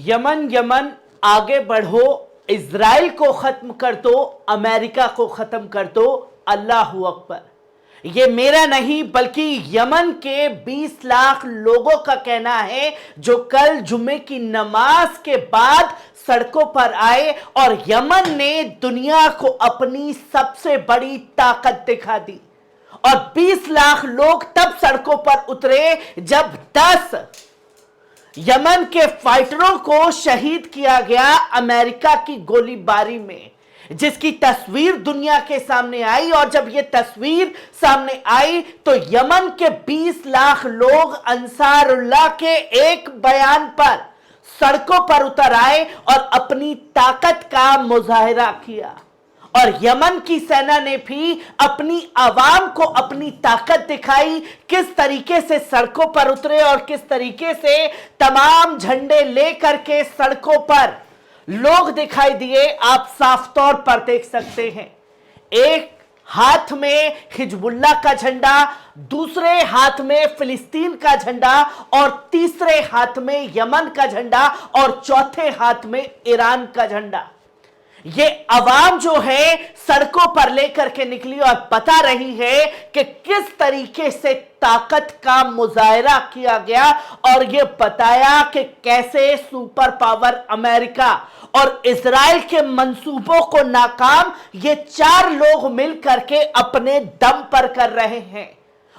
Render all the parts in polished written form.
Yemen Yemen आगे बढ़ो, Israel को खत्म कर दो, अमेरिका को खत्म कर दो, अल्लाहू अकबर। ये मेरा नहीं बल्कि यमन के 20 लाख लोगों का कहना है, जो कल जुम्मे की नमाज के बाद सड़कों पर आए और यमन ने दुनिया को अपनी सबसे बड़ी ताकत दिखा दी। और 20 लाख लोग तब सड़कों पर उतरे जब 10 यमन के फाइटरों को शहीद किया गया अमेरिका की गोलीबारी में, जिसकी तस्वीर दुनिया के सामने आई। और जब यह तस्वीर सामने आई तो यमन के 20 लाख लोग अंसारुल्लाह के एक बयान पर सड़कों पर उतर आए और अपनी ताकत का मुजाहिरा किया। और यमन की सेना ने भी अपनी आवाम को अपनी ताकत दिखाई, किस तरीके से सड़कों पर उतरे और किस तरीके से तमाम झंडे लेकर के सड़कों पर लोग दिखाई दिए। आप साफ तौर पर देख सकते हैं, एक हाथ में हिजबुल्लाह का झंडा, दूसरे हाथ में फिलिस्तीन का झंडा, और तीसरे हाथ में यमन का झंडा, और चौथे हाथ में ईरान का झंडा। ये आवाम जो है सड़कों पर लेकर के निकली और बता रही है कि किस तरीके से ताकत का मुजाहिरा किया गया, और ये बताया कि कैसे सुपर पावर अमेरिका और इजराइल के मंसूबों को नाकाम ये 4 लोग मिलकर के अपने दम पर कर रहे हैं।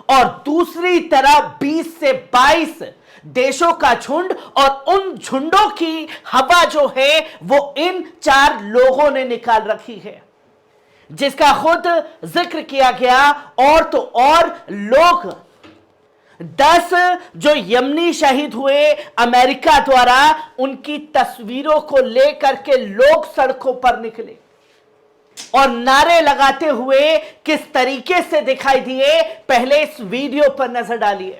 और दूसरी तरफ 20 से 22 देशों का झुंड, और उन झुंडों की हवा जो है वो इन 4 लोगों ने निकाल रखी है, जिसका खुद जिक्र किया गया। और तो और लोग 10 जो यमनी शहीद हुए अमेरिका द्वारा, उनकी तस्वीरों को लेकर के लोग सड़कों पर निकले और नारे लगाते हुए किस तरीके से दिखाई दिए, पहले इस वीडियो पर नजर डालिए।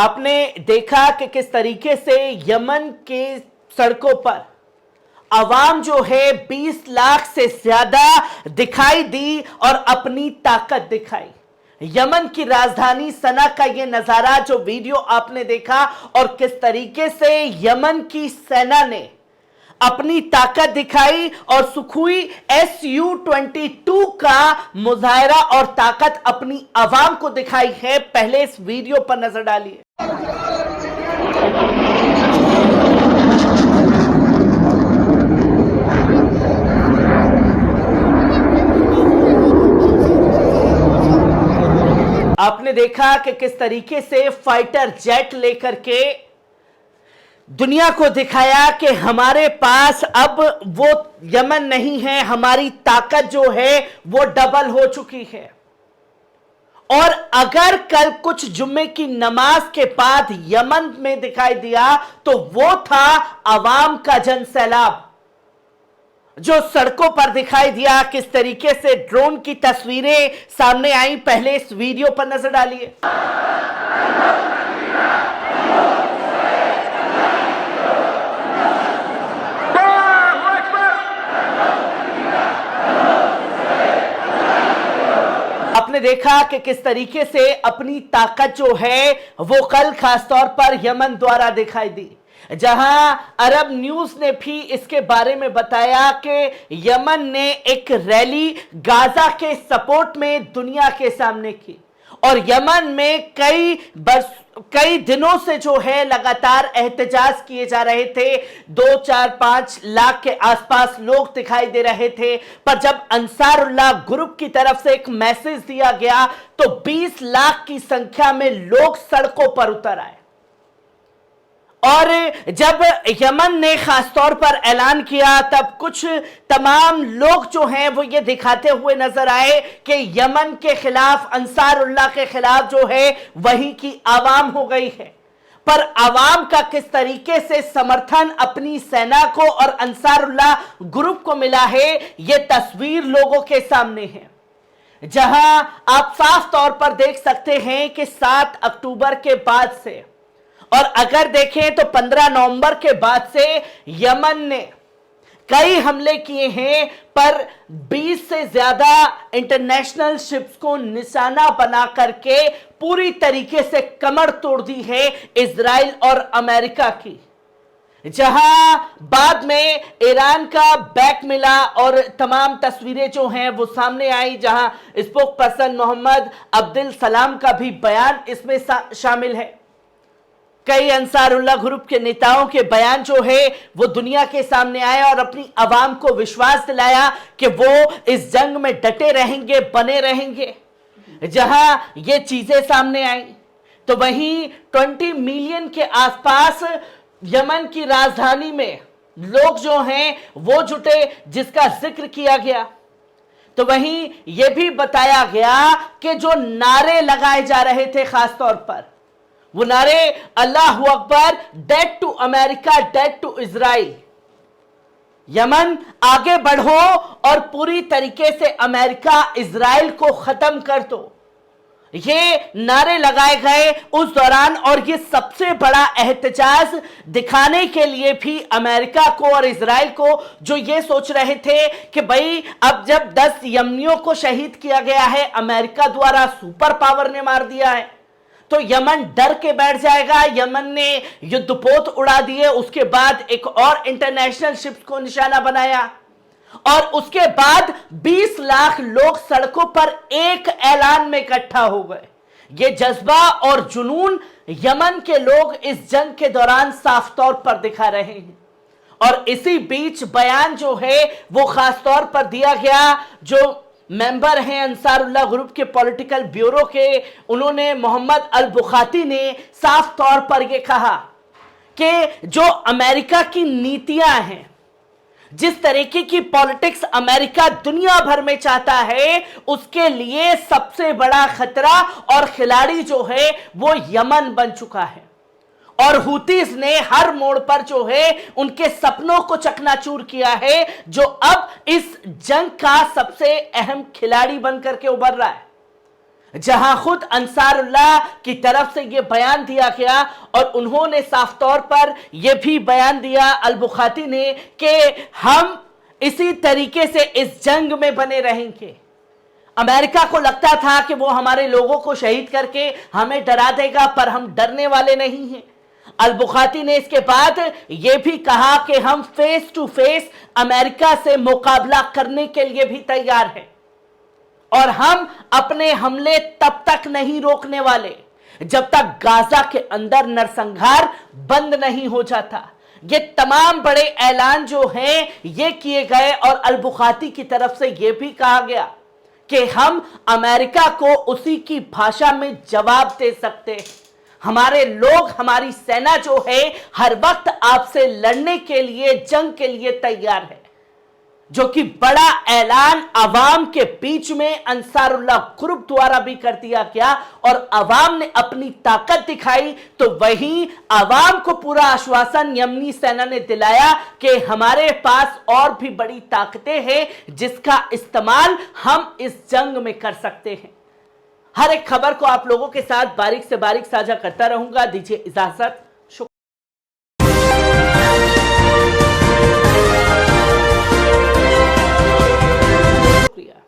आपने देखा कि किस तरीके से यमन के सड़कों पर आवाम जो है 20 लाख से ज्यादा दिखाई दी और अपनी ताकत दिखाई। यमन की राजधानी सना का यह नजारा जो वीडियो आपने देखा, और किस तरीके से यमन की सेना ने अपनी ताकत दिखाई और सुखोई Su-22 का मुजाहिरा और ताकत अपनी आवाम को दिखाई है। पहले इस वीडियो पर नजर डालिए। आपने देखा कि किस तरीके से फाइटर जेट लेकर के दुनिया को दिखाया कि हमारे पास अब वो यमन नहीं है, हमारी ताकत जो है वो डबल हो चुकी है। और अगर कल कुछ जुम्मे की नमाज के बाद यमन में दिखाई दिया तो वो था अवाम का जन सैलाब जो सड़कों पर दिखाई दिया। किस तरीके से ड्रोन की तस्वीरें सामने आई, पहले इस वीडियो पर नजर डालिए। आपने देखा कि किस तरीके से अपनी ताकत जो है वो कल खासतौर पर यमन द्वारा दिखाई दी, जहां अरब न्यूज ने भी इसके बारे में बताया कि यमन ने एक रैली गाजा के सपोर्ट में दुनिया के सामने की। और यमन में कई दिनों से जो है लगातार एहतजाज किए जा रहे थे। 2, 4, 5 लाख के आसपास लोग दिखाई दे रहे थे, पर जब अंसारुल्लाह ग्रुप की तरफ से एक मैसेज दिया गया तो 20 लाख की संख्या में लोग सड़कों पर उतर आए। और जब यमन ने खासतौर पर ऐलान किया तब कुछ तमाम लोग जो हैं वो ये दिखाते हुए नजर आए कि यमन के खिलाफ, अंसारुल्लाह के खिलाफ जो है वहीं की आवाम हो गई है। पर आवाम का किस तरीके से समर्थन अपनी सेना को और अंसारुल्लाह ग्रुप को मिला है, ये तस्वीर लोगों के सामने है। जहां आप साफ तौर पर देख सकते हैं कि 7 अक्टूबर के बाद से, और अगर देखें तो 15 नवंबर के बाद से यमन ने कई हमले किए हैं, पर 20 से ज्यादा इंटरनेशनल शिप्स को निशाना बना करके पूरी तरीके से कमर तोड़ दी है इजराइल और अमेरिका की। जहां बाद में ईरान का बैक मिला और तमाम तस्वीरें जो हैं वो सामने आई, जहां स्पोक पर्सन मोहम्मद अब्दुल सलाम का भी बयान इसमें शामिल है। कई अंसारुल्लाह ग्रुप के नेताओं के बयान जो है वो दुनिया के सामने आए और अपनी आवाम को विश्वास दिलाया कि वो इस जंग में डटे रहेंगे, बने रहेंगे। जहां ये चीजें सामने आई तो वहीं 20 मिलियन के आसपास यमन की राजधानी में लोग जो हैं वो जुटे, जिसका जिक्र किया गया। तो वहीं यह भी बताया गया कि जो नारे लगाए जा रहे थे, खास तौर पर वो नारे अल्लाह अकबर, dead to America, dead to Israel, यमन आगे बढ़ो और पूरी तरीके से अमेरिका इजराइल को खत्म कर दो, ये नारे लगाए गए उस दौरान। और ये सबसे बड़ा एहतजाज दिखाने के लिए भी अमेरिका को और इजराइल को, जो ये सोच रहे थे कि भाई अब जब 10 यमनियों को शहीद किया गया है अमेरिका द्वारा, सुपर पावर ने मार दिया है, तो यमन डर के बैठ जाएगा। यमन ने युद्धपोत उड़ा दिए, उसके बाद एक और इंटरनेशनल शिप्स को निशाना बनाया और उसके बाद 20 लाख लोग सड़कों पर एक ऐलान में इकट्ठा हो गए। ये जज्बा और जुनून यमन के लोग इस जंग के दौरान साफ तौर पर दिखा रहे हैं। और इसी बीच बयान जो है वो खास तौर पर दिया गया, जो मेंबर हैं अंसारुल्लाह ग्रुप के पॉलिटिकल ब्यूरो के, उन्होंने मोहम्मद अल बुखाती ने साफ तौर पर यह कहा कि जो अमेरिका की नीतियां हैं, जिस तरीके की पॉलिटिक्स अमेरिका दुनिया भर में चाहता है, उसके लिए सबसे बड़ा खतरा और खिलाड़ी जो है वो यमन बन चुका है। और हुतीज ने हर मोड़ पर जो है उनके सपनों को चकनाचूर किया है, जो अब इस जंग का सबसे अहम खिलाड़ी बनकर के उभर रहा है। जहां खुद अंसारुल्लाह की तरफ से यह बयान दिया गया और उन्होंने साफ तौर पर यह भी बयान दिया अल बुखाती ने कि हम इसी तरीके से इस जंग में बने रहेंगे। अमेरिका को लगता था कि वो हमारे लोगों को शहीद करके हमें डरा देगा, पर हम डरने वाले नहीं हैं। अल बुखाती ने इसके बाद यह भी कहा कि हम फेस टू फेस अमेरिका से मुकाबला करने के लिए भी तैयार हैं और हम अपने हमले तब तक नहीं रोकने वाले जब तक गाजा के अंदर नरसंहार बंद नहीं हो जाता। ये तमाम बड़े ऐलान जो हैं ये किए गए और अल बुखाती की तरफ से यह भी कहा गया कि हम अमेरिका को उसी की भाषा में जवाब दे सकते हैं। हमारे लोग, हमारी सेना जो है हर वक्त आपसे लड़ने के लिए, जंग के लिए तैयार है। जो कि बड़ा ऐलान अवाम के बीच में अंसारुल्लाह ग्रुप द्वारा भी कर दिया गया और अवाम ने अपनी ताकत दिखाई। तो वहीं अवाम को पूरा आश्वासन यमनी सेना ने दिलाया कि हमारे पास और भी बड़ी ताकतें हैं जिसका इस्तेमाल हम इस जंग में कर सकते हैं। हर एक खबर को आप लोगों के साथ बारीक से बारीक साझा करता रहूंगा। दीजिए इजाजत।